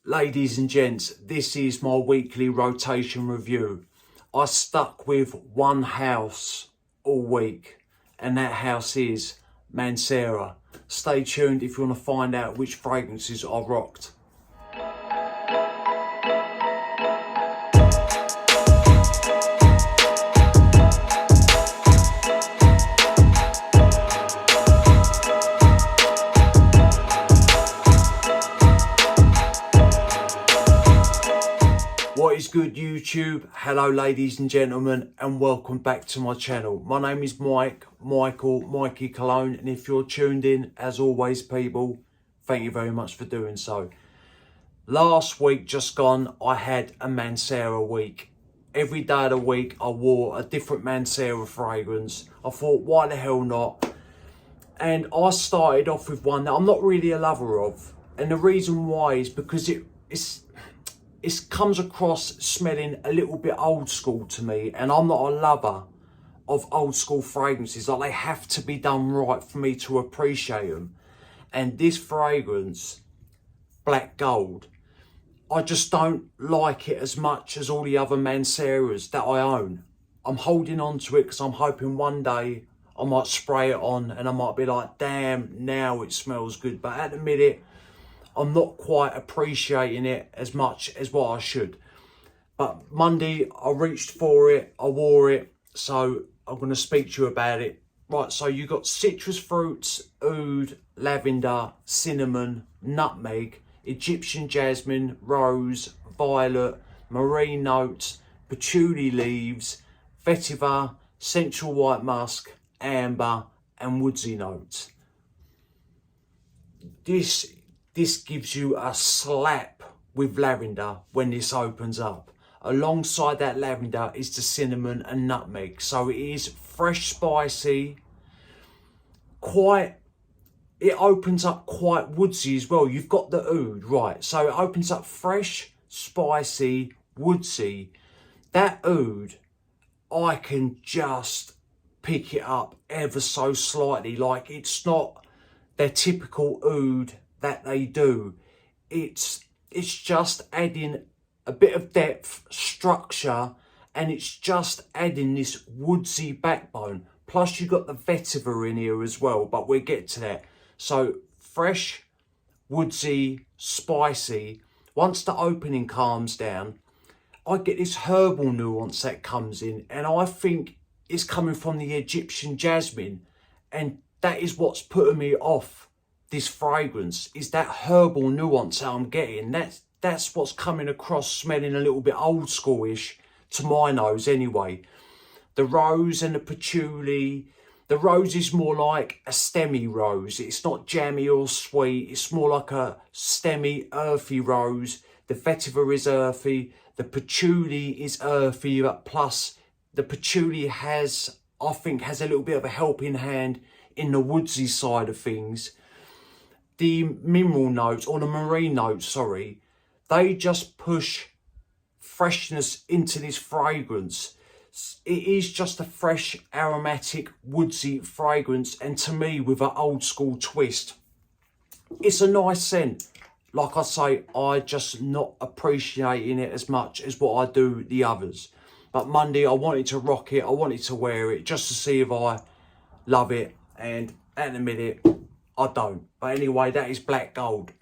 Ladies and gents, this is my weekly rotation review. I stuck with one house all week, and that house is Mancera. Stay tuned if you want to find out which fragrances I rocked. What is good, YouTube? Hello ladies and gentlemen, and welcome back to my channel. My name is Mikey Cologne, and if you're tuned in, as always people, thank you very much for doing so. Last week just gone, I had a Mancera week. Every day of the week I wore a different Mancera fragrance. I thought, why the hell not? And I started off with one that I'm not really a lover of, and the reason why is because it comes across smelling a little bit old school to me, and I'm not a lover of old school fragrances. Like, they have to be done right for me to appreciate them. And this fragrance, Black Gold, I just don't like it as much as all the other Manceras that I own. I'm holding on to it because I'm hoping one day I might spray it on and I might be like, damn, now it smells good. But at the minute, I'm not quite appreciating it as much as what I should. But Monday, I reached for it, I wore it, so I'm going to speak to you about it. Right, so you got citrus fruits, oud, lavender, cinnamon, nutmeg, Egyptian jasmine, rose, violet, marine notes, patchouli leaves, vetiver, central white musk, amber, and woodsy notes. This gives you a slap with lavender when this opens up. Alongside that lavender is the cinnamon and nutmeg. So it is fresh, spicy, it opens up quite woodsy as well. You've got the oud, right? So it opens up fresh, spicy, woodsy. That oud, I can just pick it up ever so slightly. Like, it's not their typical oud that they do. It's just adding a bit of depth, structure, and it's just adding this woodsy backbone. Plus you got the vetiver in here as well, but we'll get to that. So fresh, woodsy, spicy. Once the opening calms down, I get this herbal nuance that comes in, and I think it's coming from the Egyptian jasmine, and that is what's putting me off this fragrance, is that herbal nuance that I'm getting. That's what's coming across smelling a little bit old schoolish to my nose anyway. The rose and the patchouli. The rose is more like a stemmy rose. It's not jammy or sweet. It's more like a stemmy, earthy rose. The vetiver is earthy. The patchouli is earthy, but plus the patchouli has a little bit of a helping hand in the woodsy side of things. The mineral notes, or the marine notes, sorry, they just push freshness into this fragrance. It is just a fresh, aromatic, woodsy fragrance, and to me, with an old school twist. It's a nice scent. Like I say, I just not appreciating it as much as what I do the others. But Monday, I wanted to rock it, I wanted to wear it, just to see if I love it, and at the minute, I don't. But anyway, that is Black Gold.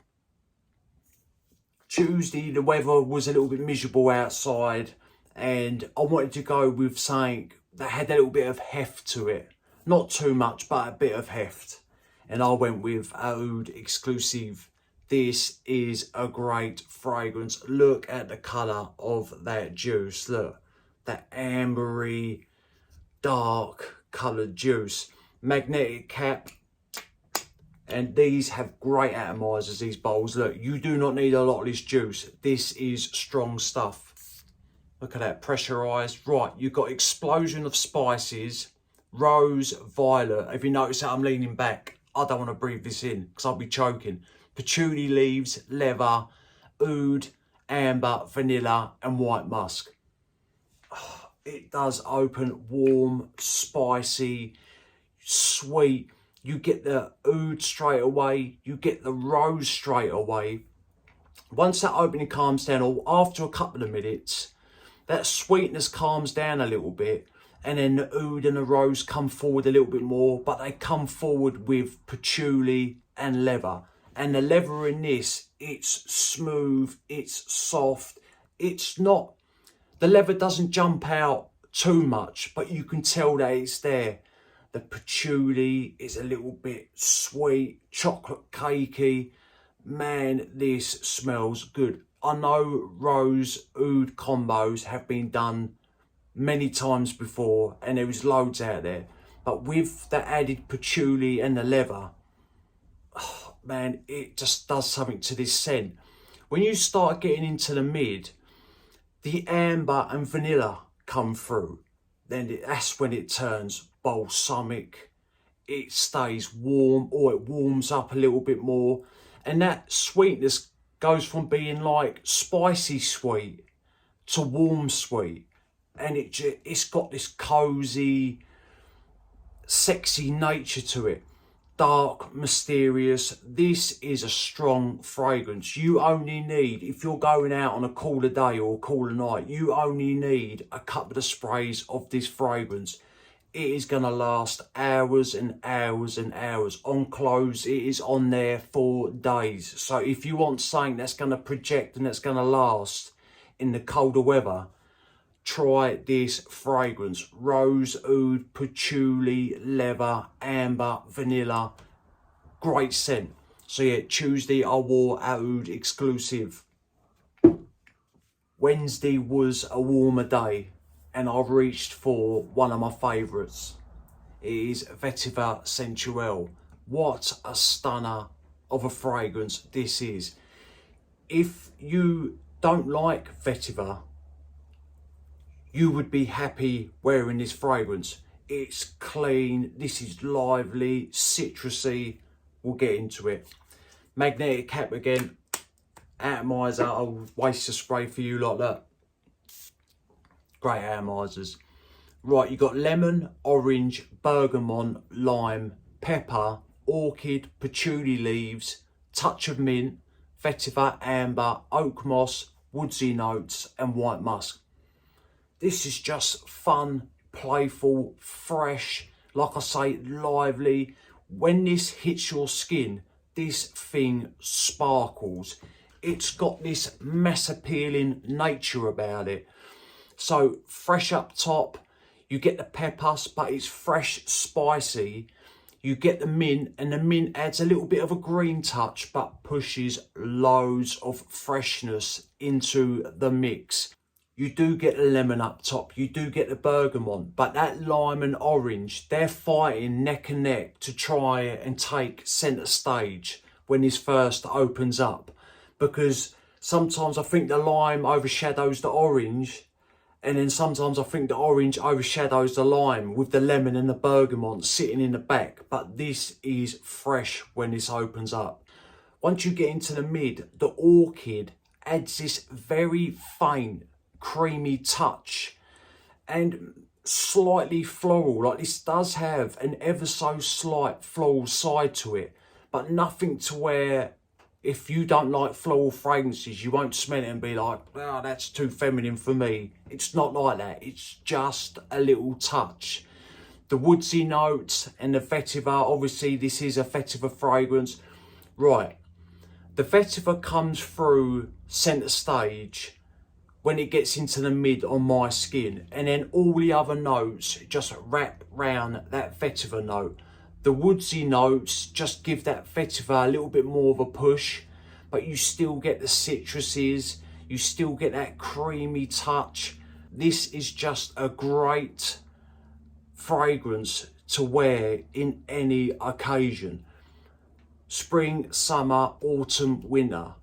Tuesday, the weather was a little bit miserable outside, and I wanted to go with something that had a little bit of heft to it. Not too much, but a bit of heft. And I went with Oud Exclusive. This is a great fragrance. Look at the colour of that juice. Look, that ambery, dark coloured juice. Magnetic cap. And these have great atomizers, these bowls. Look, you do not need a lot of this juice. This is strong stuff. Look at that, pressurized. Right, you've got explosion of spices, rose, violet. If you notice that I'm leaning back, I don't want to breathe this in because I'll be choking. Patchouli leaves, leather, oud, amber, vanilla, and white musk. Oh, it does open warm, spicy, sweet. You get the oud straight away. You get the rose straight away. Once that opening calms down, or after a couple of minutes, that sweetness calms down a little bit, and then the oud and the rose come forward a little bit more, but they come forward with patchouli and leather. And the leather in this, it's smooth, it's soft, it's not, the leather doesn't jump out too much, but you can tell that it's there. The patchouli is a little bit sweet, chocolate cakey. Man, this smells good. I know rose oud combos have been done many times before, and there is loads out there, but with the added patchouli and the leather, oh, man, it just does something to this scent. When you start getting into the mid, the amber and vanilla come through, then that's when it turns balsamic. It stays warm, or it warms up a little bit more, and that sweetness goes from being like spicy sweet to warm sweet, and it's got this cozy, sexy nature to it. Dark, mysterious. This is a strong fragrance. You only need, if you're going out on a cooler day or a cooler night, you only need a couple of sprays of this fragrance. It is going to last hours and hours and hours. On clothes, it is on there for days. So if you want something that's going to project and that's going to last in the colder weather, try this fragrance. Rose, oud, patchouli, leather, amber, vanilla. Great scent. So yeah, Tuesday I wore our oud exclusive. Wednesday was a warmer day, and I've reached for one of my favourites. It is Vetiver Central. What a stunner of a fragrance this is. If you don't like vetiver, you would be happy wearing this fragrance. It's clean, this is lively, citrusy. We'll get into it. Magnetic cap again. Atomizer, I'll waste a spray for you like that. Great atomizers. Right, you got lemon, orange, bergamot, lime, pepper, orchid, patchouli leaves, touch of mint, vetiver, amber, oak moss, woodsy notes, and white musk. This is just fun, playful, fresh, like I say, lively. When this hits your skin, this thing sparkles. It's got this mass appealing nature about it. So fresh up top, you get the peppers, but it's fresh, spicy. You get the mint, and the mint adds a little bit of a green touch, but pushes loads of freshness into the mix. You do get the lemon up top, you do get the bergamot, but that lime and orange, they're fighting neck and neck to try and take centre stage when this first opens up. Because sometimes I think the lime overshadows the orange, and then sometimes I think the orange overshadows the lime with the lemon and the bergamot sitting in the back. But this is fresh when this opens up. Once you get into the mid, the orchid adds this very faint, creamy touch and slightly floral. Like, this does have an ever so slight floral side to it, but nothing to where if you don't like floral fragrances, you won't smell it and be like, oh, that's too feminine for me. It's not like that. It's just a little touch. The woodsy notes and the vetiver, obviously this is a vetiver fragrance. Right, the vetiver comes through centre stage when it gets into the mid on my skin, and then all the other notes just wrap round that vetiver note. The woodsy notes just give that vetiver a little bit more of a push, but you still get the citruses, you still get that creamy touch. This is just a great fragrance to wear in any occasion. Spring, summer, autumn, winter,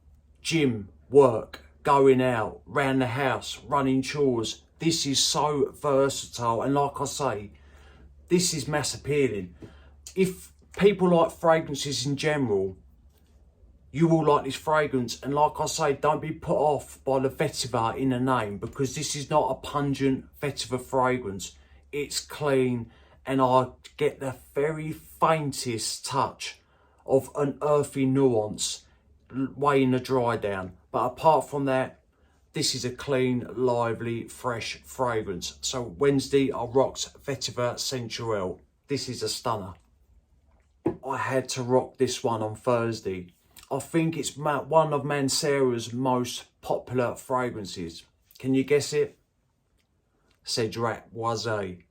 gym, work, going out, round the house, running chores. This is so versatile, and like I say, this is mass appealing. If people like fragrances in general, you will like this fragrance. And like I say, don't be put off by the vetiver in the name, because this is not a pungent vetiver fragrance. It's clean, and I get the very faintest touch of an earthy nuance way in the dry down. But apart from that, this is a clean, lively, fresh fragrance. So Wednesday, I rocked Vetiver Central. This is a stunner. I had to rock this one on Thursday. I think it's one of Mancera's most popular fragrances. Can you guess it? Cedrat Boise.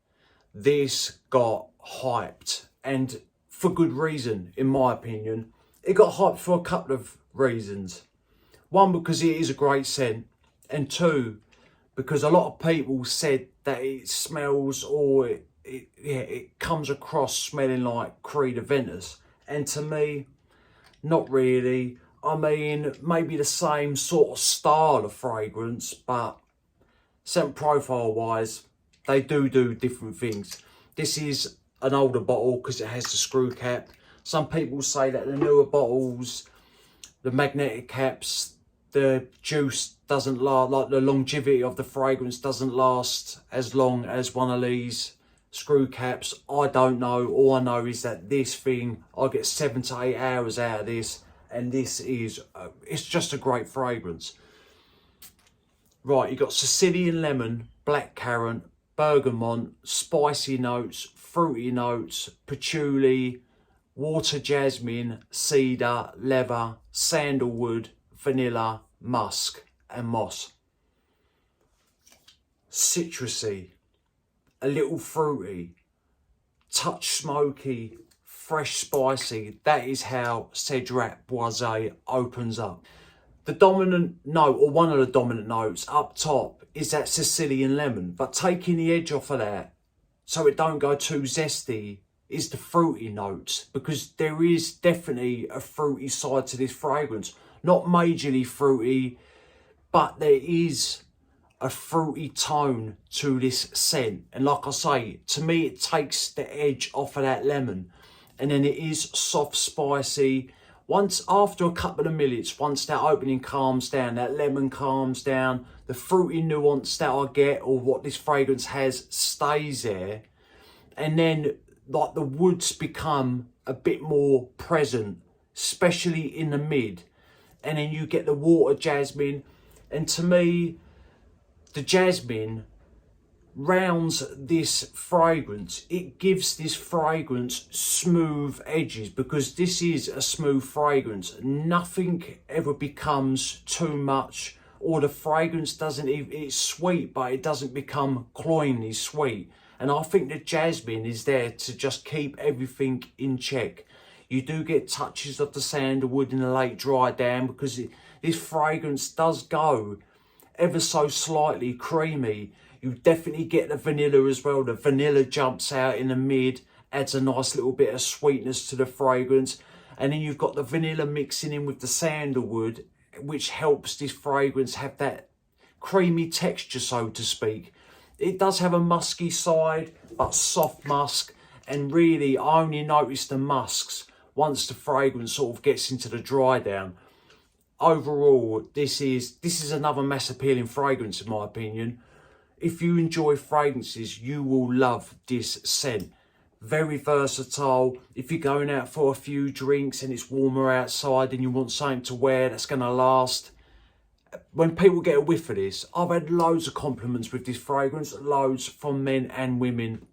This got hyped, and for good reason, in my opinion. It got hyped for a couple of reasons. One, because it is a great scent, and two, because a lot of people said that it smells, or it comes across smelling like Creed Aventus. And to me, not really. I mean, maybe the same sort of style of fragrance, but scent profile wise, they do different things. This is an older bottle because it has the screw cap. Some people say that the newer bottles, the magnetic caps, the juice doesn't last, like the longevity of the fragrance doesn't last as long as one of these screw caps. I don't know. All I know is that this thing, I get 7 to 8 hours out of this, and this is, it's just a great fragrance. Right, you got Sicilian lemon, black currant, bergamot, spicy notes, fruity notes, patchouli, water jasmine, cedar, leather, sandalwood, vanilla, musk, and moss. Citrusy, a little fruity, touch smoky, fresh spicy. That is how Cedrat Boise opens up. The dominant note, or one of the dominant notes up top, is that Sicilian lemon, but taking the edge off of that so it don't go too zesty is the fruity notes, because there is definitely a fruity side to this fragrance. Not majorly fruity, but there is a fruity tone to this scent. And like I say, to me it takes the edge off of that lemon, and then it is soft, spicy. Once, after a couple of minutes, once that opening calms down, that lemon calms down, the fruity nuance that I get, or what this fragrance has, stays there. And then like the woods become a bit more present, especially in the mid. And then you get the water jasmine. And to me, the jasmine rounds this fragrance. It gives this fragrance smooth edges, because this is a smooth fragrance. Nothing ever becomes too much, or the fragrance doesn't even, it's sweet, but it doesn't become cloyingly sweet. And I think the jasmine is there to just keep everything in check. You do get touches of the sandalwood in the late dry down, because this fragrance does go ever so slightly creamy. You definitely get the vanilla as well. The vanilla jumps out in the mid, adds a nice little bit of sweetness to the fragrance. And then you've got the vanilla mixing in with the sandalwood, which helps this fragrance have that creamy texture, so to speak. It does have a musky side, but soft musk. And really, I only notice the musks once the fragrance sort of gets into the dry down. Overall, this is another mass appealing fragrance in my opinion. If you enjoy fragrances, you will love this scent. Very versatile. If you're going out for a few drinks and it's warmer outside and you want something to wear that's going to last. When people get a whiff of this, I've had loads of compliments with this fragrance, loads from men and women.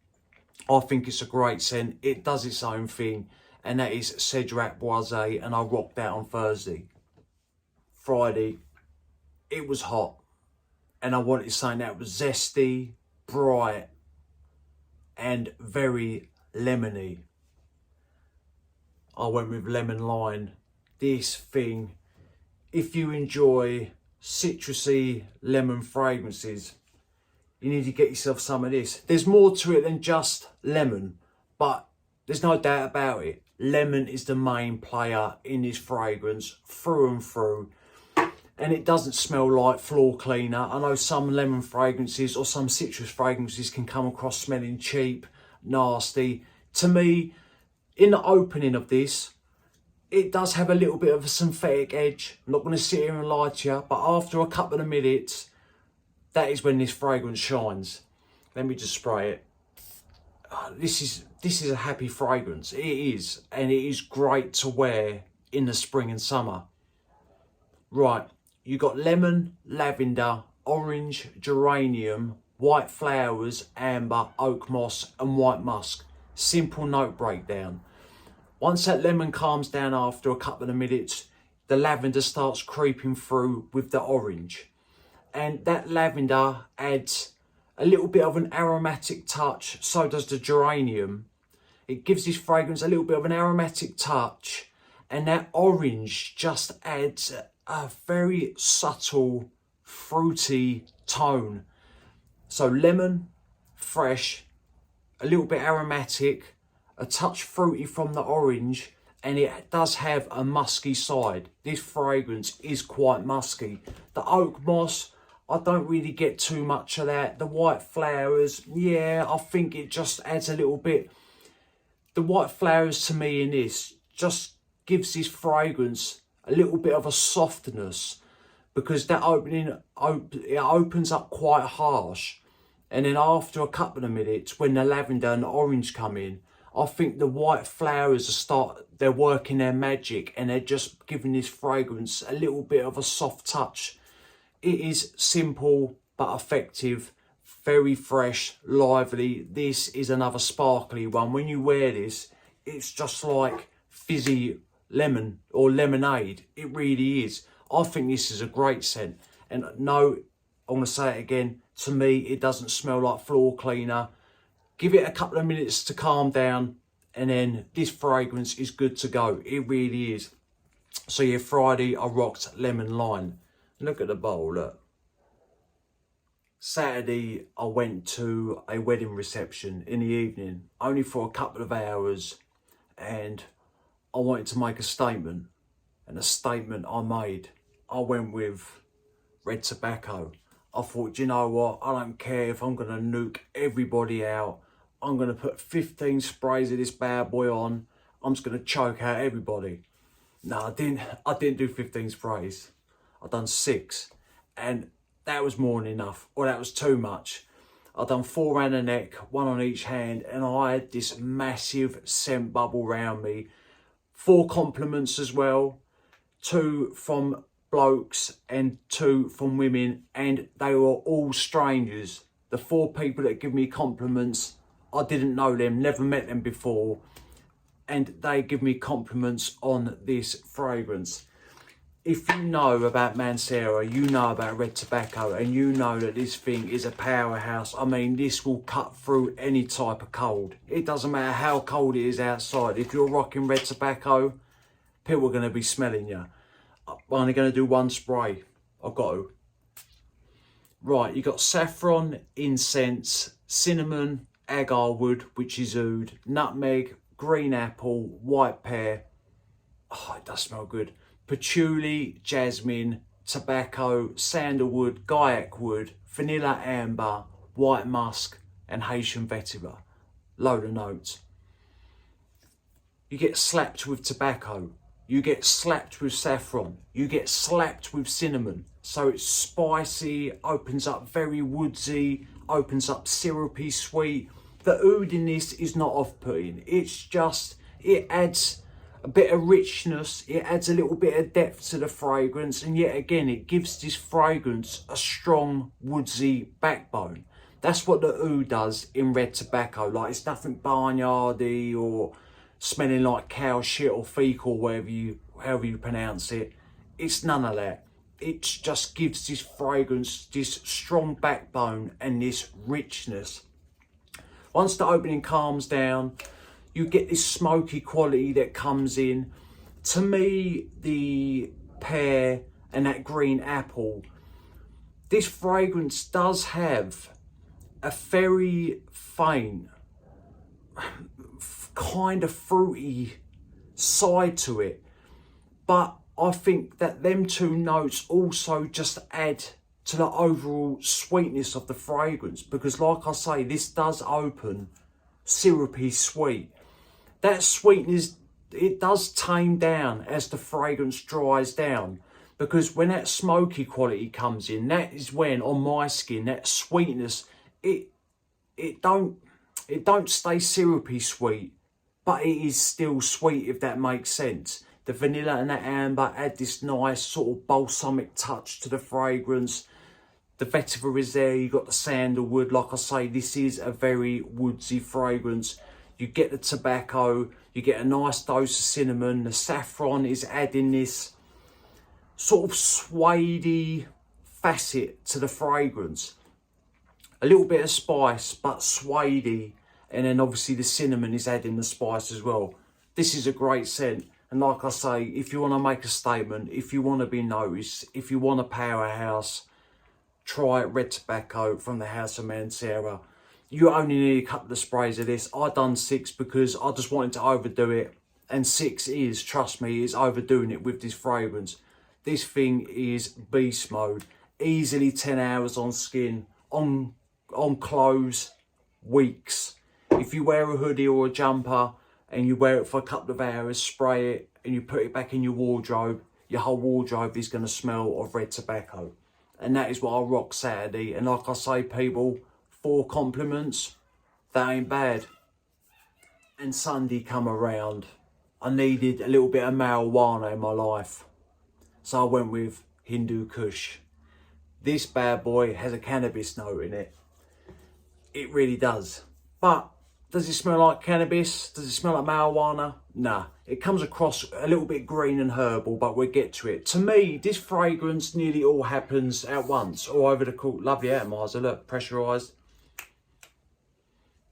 I think it's a great scent. It does its own thing, and that is Cedrat Boise, and I rocked that on Thursday. Friday, it was hot, and I wanted something that was zesty, bright, and very lemony. I went with lemon lime. This thing, if you enjoy citrusy lemon fragrances, you need to get yourself some of this. There's more to it than just lemon, but there's no doubt about it. Lemon is the main player in this fragrance through and through. And it doesn't smell like floor cleaner. I know some lemon fragrances or some citrus fragrances can come across smelling cheap, nasty. To me, in the opening of this, it does have a little bit of a synthetic edge. I'm not going to sit here and lie to you, but after a couple of minutes, that is when this fragrance shines. Let me just spray it. This is a happy fragrance. It is, and it is great to wear in the spring and summer. Right, you got lemon, lavender, orange, geranium, white flowers, amber, oak moss and white musk. Simple note breakdown. Once that lemon calms down after a couple of minutes, the lavender starts creeping through with the orange. And that lavender adds a little bit of an aromatic touch, so does the geranium. It gives this fragrance a little bit of an aromatic touch, and that orange just adds a very subtle, fruity tone. So lemon, fresh, a little bit aromatic, a touch fruity from the orange, and it does have a musky side. This fragrance is quite musky. The oak moss, I don't really get too much of that. The white flowers, yeah, I think it just adds a little bit. The white flowers to me in this just gives this fragrance a little bit of a softness, because that it opens up quite harsh. And then after a couple of minutes, when the lavender and the orange come in, I think the white flowers they're working their magic, and they're just giving this fragrance a little bit of a soft touch. It is simple but effective, very fresh, lively. This is another sparkly one. When you wear this, it's just like fizzy lemon or lemonade. It really is. I think this is a great scent. And no, I want to say it again, to me, it doesn't smell like floor cleaner. Give it a couple of minutes to calm down, and then this fragrance is good to go. It really is. So yeah, Friday I rocked lemon lime. Look at the bowl, look. Saturday I went to a wedding reception in the evening, only for a couple of hours, and I wanted to make a statement. And the statement I made, I went with red tobacco. I thought, you know what, I don't care if I'm going to nuke everybody out. I'm going to put 15 sprays of this bad boy on. I'm just going to choke out everybody. No, I didn't do 15 sprays. I done 6. And that was more than enough, or that was too much. I done 4 around the neck, 1 on each hand, and I had this massive scent bubble around me. 4 compliments as well. 2 from blokes and 2 from women, and they were all strangers. The 4 people that give me compliments, I didn't know them, never met them before, and they give me compliments on this fragrance. If you know about Mancera, you know about red tobacco, and you know that this thing is a powerhouse. I mean, this will cut through any type of cold. It doesn't matter how cold it is outside. If you're rocking red tobacco, people are going to be smelling you. I'm only going to do 1 spray. I've got to. Right, you got saffron, incense, cinnamon, agar wood, which is oud, nutmeg, green apple, white pear. Oh, it does smell good. Patchouli, jasmine, tobacco, sandalwood, gaiac wood, vanilla amber, white musk, and Haitian vetiver. Load of notes. You get slapped with tobacco. You get slapped with saffron. You get slapped with cinnamon. So it's spicy, opens up very woodsy, opens up syrupy sweet. The oud in this is not off-putting. It's just, it adds a bit of richness, it adds a little bit of depth to the fragrance, and yet again it gives this fragrance a strong woodsy backbone. That's what the oud does in red tobacco. Like, it's nothing barnyardy or smelling like cow shit or fecal, however you pronounce it. It's none of that. It just gives this fragrance this strong backbone and this richness. Once the opening calms down, you get this smoky quality that comes in. To me, the pear and that green apple, this fragrance does have a very faint, kind of fruity side to it. But I think that them 2 notes also just add to the overall sweetness of the fragrance, because like I say, this does open syrupy sweet. That sweetness, it does tame down as the fragrance dries down, because when that smoky quality comes in, that is when on my skin that sweetness, it don't stay syrupy sweet, but it is still sweet, if that makes sense. The vanilla and the amber add this nice sort of balsamic touch to the fragrance. The vetiver is there, you got the sandalwood. Like I say, this is a very woodsy fragrance. You get the tobacco, you get a nice dose of cinnamon. The saffron is adding this sort of suede facet to the fragrance. A little bit of spice, but suede. And then obviously the cinnamon is adding the spice as well. This is a great scent. And like I say, if you want to make a statement, if you want to be noticed, if you want a powerhouse, try red tobacco from the house of Mancera. You only need a couple of sprays of this. I done 6 because I just wanted to overdo it. And 6 is, trust me, is overdoing it with this fragrance. This thing is beast mode. Easily 10 hours on skin, on clothes, weeks. If you wear a hoodie or a jumper and you wear it for a couple of hours, spray it and you put it back in your wardrobe, your whole wardrobe is going to smell of red tobacco. And that is what I rock Saturday. And like I say, people, 4 compliments, that ain't bad. And Sunday come around, I needed a little bit of marijuana in my life. So I went with Hindu Kush. This bad boy has a cannabis note in it. It really does. But does it smell like cannabis? Does it smell like marijuana? Nah. It comes across a little bit green and herbal, but we'll get to it. To me, this fragrance nearly all happens at once, all over the cool. Lovely atomizer, look, pressurised.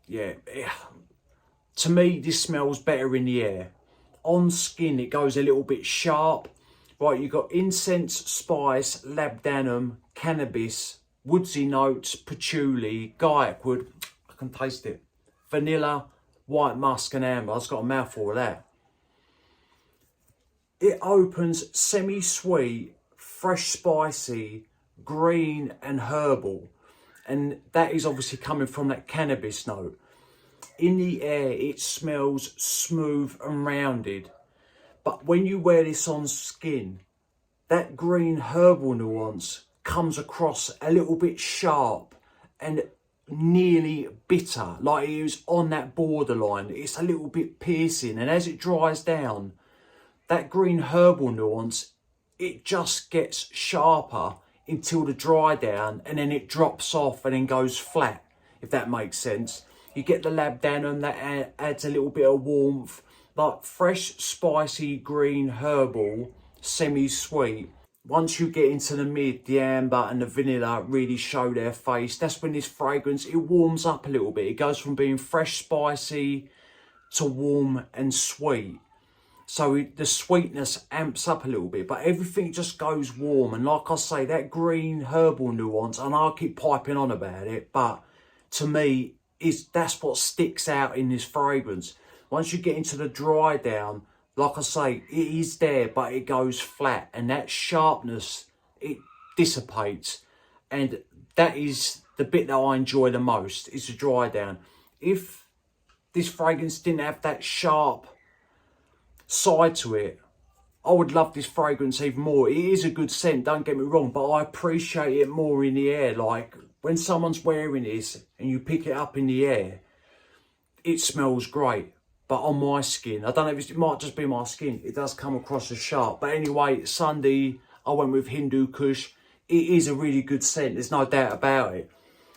Yeah. To me, this smells better in the air. On skin, it goes a little bit sharp. Right, you've got incense, spice, labdanum, cannabis, woodsy notes, patchouli, guaiac wood. I can taste it. Vanilla, white musk and amber. I've got a mouthful of that. It opens semi-sweet, fresh spicy, green and herbal. And that is obviously coming from that cannabis note. In the air, it smells smooth and rounded. But when you wear this on skin, that green herbal nuance comes across a little bit sharp and nearly bitter, like it was on that borderline. It's a little bit piercing, and as it dries down, that green herbal nuance, it just gets sharper until the dry down, and then it drops off and then goes flat, if that makes sense. You get the labdanum that adds a little bit of warmth, like fresh, spicy, green herbal, semi-sweet. Once you get into the mid, the amber and the vanilla really show their face. That's when this fragrance, it warms up a little bit. It goes from being fresh, spicy to warm and sweet. So the sweetness amps up a little bit, but everything just goes warm. And like I say, that green herbal nuance, and I keep piping on about it, but to me, that's what sticks out in this fragrance. Once you get into the dry down, like I say, it is there, but it goes flat. And that sharpness, it dissipates. And that is the bit that I enjoy the most, is the dry down. If this fragrance didn't have that sharp side to it, I would love this fragrance even more. It is a good scent, don't get me wrong, but I appreciate it more in the air. Like when someone's wearing this and you pick it up in the air, it smells great. But on my skin, I don't know if it might just be my skin, it does come across as sharp. But anyway, Sunday, I went with Hindu Kush. It is a really good scent, there's no doubt about it.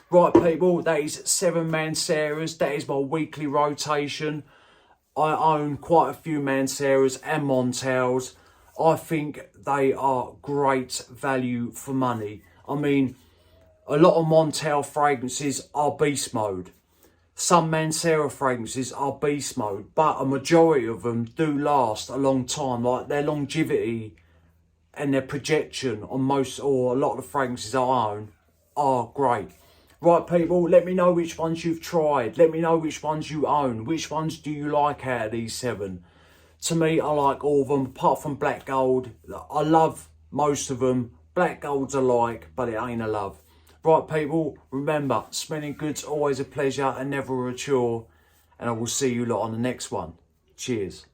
Right, people, that is 7 Manceras. That is my weekly rotation. I own quite a few Manceras and Montels. I think they are great value for money. I mean, a lot of Montel fragrances are beast mode. Some Mancera fragrances are beast mode, but a majority of them do last a long time. Like their longevity and their projection on most or a lot of the fragrances I own are great. Right, people, let me know which ones you've tried. Let me know which ones you own. Which ones do you like out of these 7? To me, I like all of them, apart from Black Gold. I love most of them. Black Gold's a like, but it ain't a love. Right, people, remember, smelling good's always a pleasure and never a chore. And I will see you lot on the next one. Cheers.